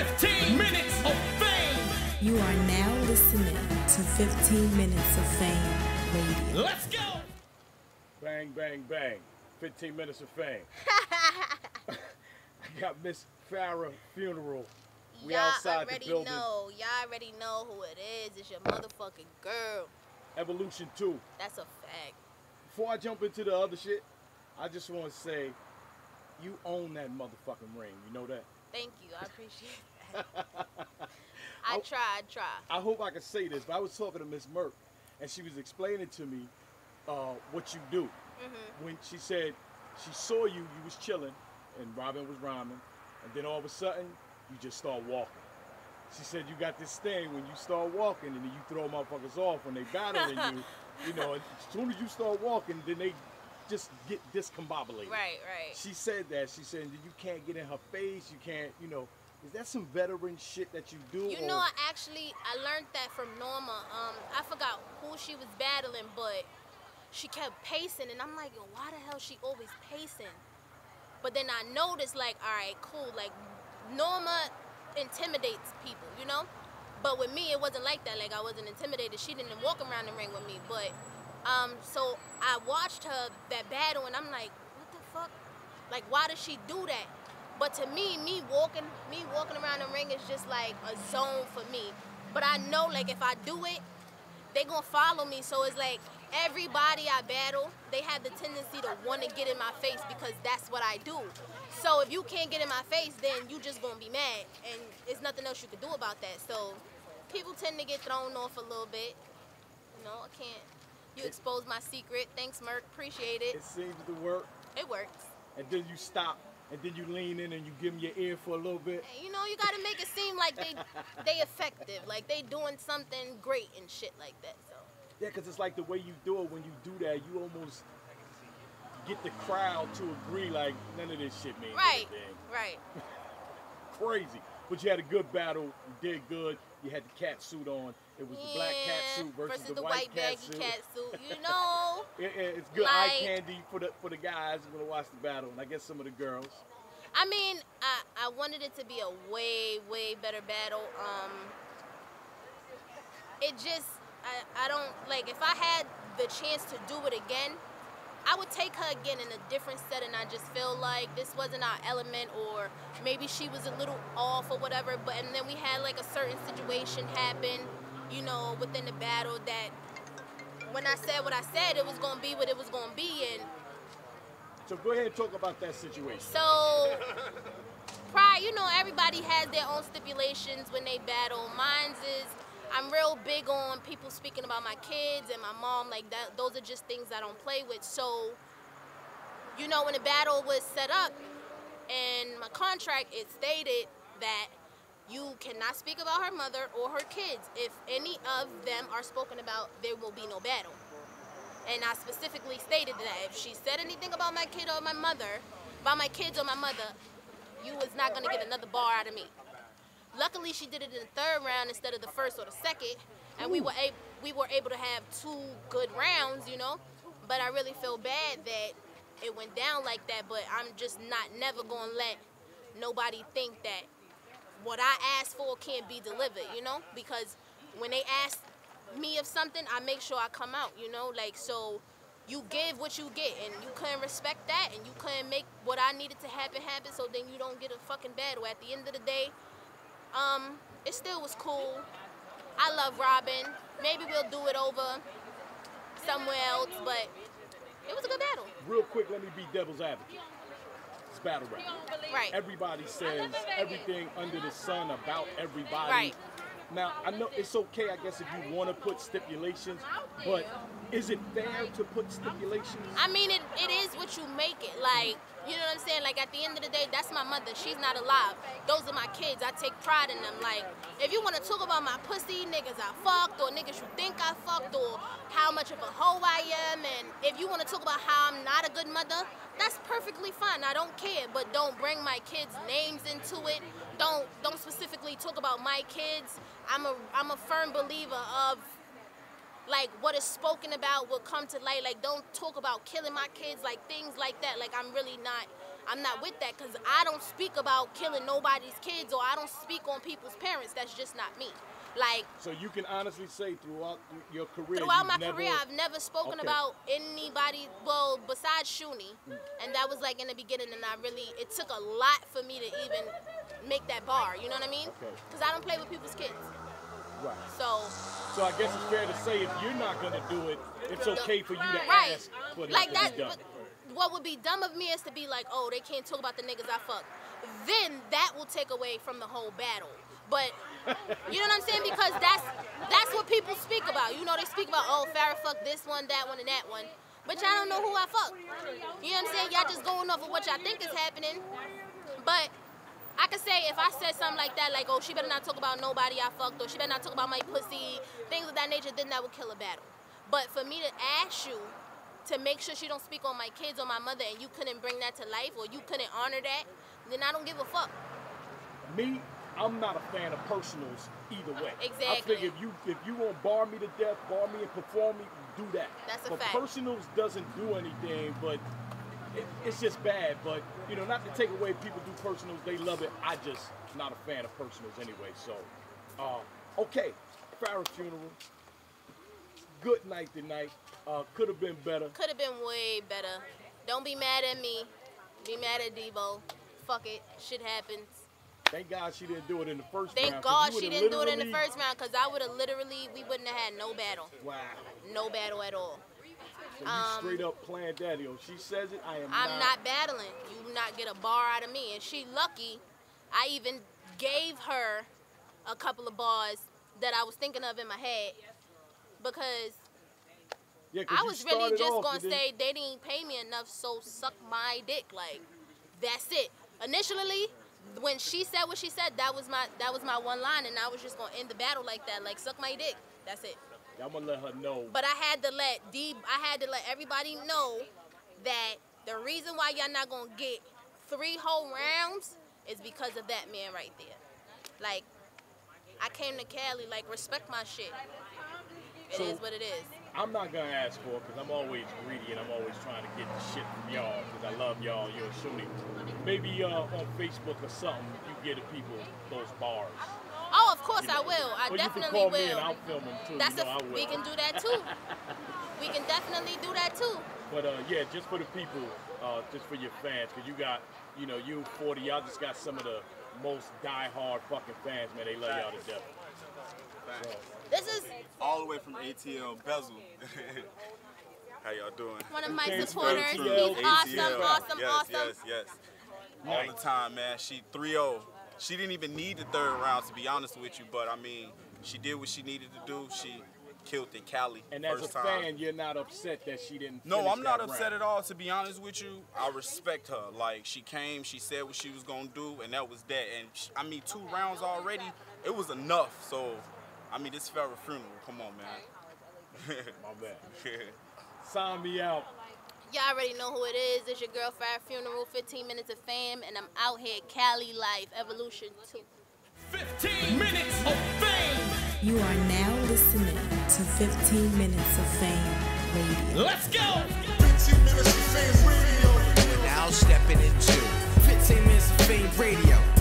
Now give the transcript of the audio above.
15 minutes of fame. You are now listening to 15 Minutes of Fame Radio. Let's go. Bang, bang, bang. 15 minutes of fame. I got Miss Phara funeral. We outside the building. Y'all already know who it is. It's your motherfucking girl. Evolution 2. That's a fact. Before I jump into the other shit, I just want to say, you own that motherfucking ring. You know that? Thank you. I appreciate that. I try. I hope I can say this, but I was talking to Miss Merck, and she was explaining to me what you do. Mm-hmm. When she said she saw you was chilling, and Robin was rhyming, and then all of a sudden, you just start walking. She said you got this thing when you start walking, and then you throw motherfuckers off when they battling you. You know, as soon as you start walking, then they just get discombobulated. Right. She said that. She said you can't get in her face. You can't, you know. Is that some veteran shit that you do? You know, I learned that from Norma. I forgot who she was battling, but she kept pacing, and I'm like, yo, why the hell she always pacing? But then I noticed, like, all right, cool. Like, Norma intimidates people, you know? But with me, it wasn't like that. Like, I wasn't intimidated. She didn't walk around the ring with me. But, so I watched her, that battle, and I'm like, what the fuck? Like, why does she do that? But to me walking around the ring is just like a zone for me. But I know, like, if I do it, they gonna follow me. So it's like everybody I battle, they have the tendency to want to get in my face because that's what I do. So if you can't get in my face, then you just gonna be mad, and there's nothing else you can do about that. So people tend to get thrown off a little bit. You know, I can't. You exposed my secret. Thanks, Merc. Appreciate it. It seems to work. It works. And then you stop. And then you lean in and you give them your ear for a little bit. You know, you gotta make it seem like they effective, like they doing something great and shit like that. So yeah, because it's like the way you do it. When you do that, you almost get the crowd to agree like none of this shit means anything. Right. Crazy. But you had a good battle. You did good. You had the cat suit on. It was the black cat suit versus the white cat baggy cat suit. You know. It's good eye candy for the guys who want to watch the battle, and I guess some of the girls. I mean, I wanted it to be a way better battle. It just I don't like, if I had the chance to do it again, I would take her again in a different setting. I just feel like this wasn't our element, or maybe she was a little off or whatever. And then we had like a certain situation happen, you know, within the battle that when I said what I said, it was going to be what it was going to be. And so go ahead and talk about that situation. So, you know, everybody has their own stipulations when they battle. Mine's is, I'm real big on people speaking about my kids and my mom, like that. Those are just things I don't play with. So, you know, when the battle was set up, in my contract, it stated that you cannot speak about her mother or her kids. If any of them are spoken about, there will be no battle. And I specifically stated that if she said anything about my kid or my mother, about my kids or my mother, you was not gonna get another bar out of me. Luckily, she did it in the third round instead of the first or the second, and we were able to have 2 good rounds, you know. But I really feel bad that it went down like that. But I'm just never gonna let nobody think that what I asked for can't be delivered, you know. Because when they ask me of something, I make sure I come out, you know. Like, so you give what you get, and you couldn't respect that, and you couldn't make what I needed to happen. So then you don't get a fucking battle. At the end of the day, it still was cool. I love Robin. Maybe we'll do it over somewhere else, but it was a good battle. Real quick, let me be devil's advocate. It's battle rap. Right. Everybody says everything under the sun about everybody. Right. Now, I know it's okay, I guess, if you want to put stipulations, but is it fair to put stipulations? I mean, it is what you make it. Like, you know what I'm saying? Like, at the end of the day, that's my mother. She's not alive. Those are my kids. I take pride in them. Like, if you want to talk about my pussy, niggas I fucked, or niggas you think I fucked, or how much of a hoe I am, and if you want to talk about how I'm not a good mother, that's perfectly fine. I don't care. But don't bring my kids' names into it. Don't specifically talk about my kids. I'm a firm believer of, like, what is spoken about will come to light. Like, don't talk about killing my kids, like things like that. Like, I'm I'm not with that because I don't speak about killing nobody's kids, or I don't speak on people's parents. That's just not me. Like, so you can honestly say throughout your career, throughout my career, I've never spoken Okay. about anybody, well, besides Shuni, and that was like in the beginning, and it took a lot for me to even make that bar, you know what I mean? Okay. Because I don't play with people's kids. Right. So I guess it's fair to say if you're not gonna do it, it's okay for you to right. ask for it Like to that, be done. what would be dumb of me is to be like, oh, they can't talk about the niggas I fuck. Then that will take away from the whole battle. But you know what I'm saying? Because that's what people speak about. You know, they speak about, oh, Phara fucked this one, that one, and that one. But y'all don't know who I fuck. You know what I'm saying? Y'all just going off of what y'all think is happening. But I could say if I said something like that, like, oh, she better not talk about nobody I fucked, or she better not talk about my pussy, things of that nature, then that would kill a battle. But for me to ask you to make sure she don't speak on my kids or my mother, and you couldn't bring that to life, or you couldn't honor that, then I don't give a fuck. Me, I'm not a fan of personals either way. Exactly. I figure if you want to bar me to death, bar me and perform me, do that. That's a but fact. Personals doesn't do anything, but it's just bad. But you know, not to take away people do personals, they love it. I just not a fan of personals anyway. So, okay, Phara's funeral. Good night tonight. Could have been better. Could have been way better. Don't be mad at me. Be mad at Debo. Fuck it. Shit happens. Thank God she didn't do it in the first round. Thank God she didn't do it in the first round, because I would have we wouldn't have had no battle. Wow. No battle at all. So you straight up playing daddy. Oh, she says it, I'm not battling. You will not get a bar out of me. And she lucky, I even gave her a couple of bars that I was thinking of in my head, because I was really just going to say they didn't pay me enough, so suck my dick. Like, that's it. Initially, when she said what she said, that was my one line, and I was just going to end the battle like that, like, suck my dick. That's it. I'm going to let her know. But I had to let everybody know that the reason why y'all not going to get 3 whole rounds is because of that man right there. Like, I came to Cali, like, respect my shit. It is what it is. I'm not going to ask for it because I'm always greedy and I'm always trying to get the shit from y'all because I love y'all, you're a Shuni. Maybe on Facebook or something, you get the people those bars. Oh, of course I will. I definitely will. will. Me and I'll film them too. I will. We can do that too. We can definitely do that too. But yeah, just for the people, just for your fans, because you got, you know, you 40, y'all just got some of the most die-hard fucking fans, man. They love y'all to death. So. This is all the way from ATL Bezel. How y'all doing? One of my supporters. He's awesome. Yes. All the time, man. She 3-0. She didn't even need the 3rd round, to be honest with you, but I mean, she did what she needed to do. She killed in Cali. And as a fan, you're not upset that she didn't No, I'm not upset at all, to be honest with you. I respect her. Like, she came, she said what she was going to do, and that was that. And, I mean, 2 rounds already, it was enough. So, I mean, this Phara funeral, come on, man. My bad. Sign me out. Y'all already know who it is. It's your girl, Phara Funeral, 15 Minutes of Fame, and I'm out here, Cali Life, Evolution 2. 15 Minutes of Fame. You are now listening to 15 Minutes of Fame Radio. Let's go. 15 Minutes of Fame Radio. We're now stepping into 15 Minutes of Fame Radio.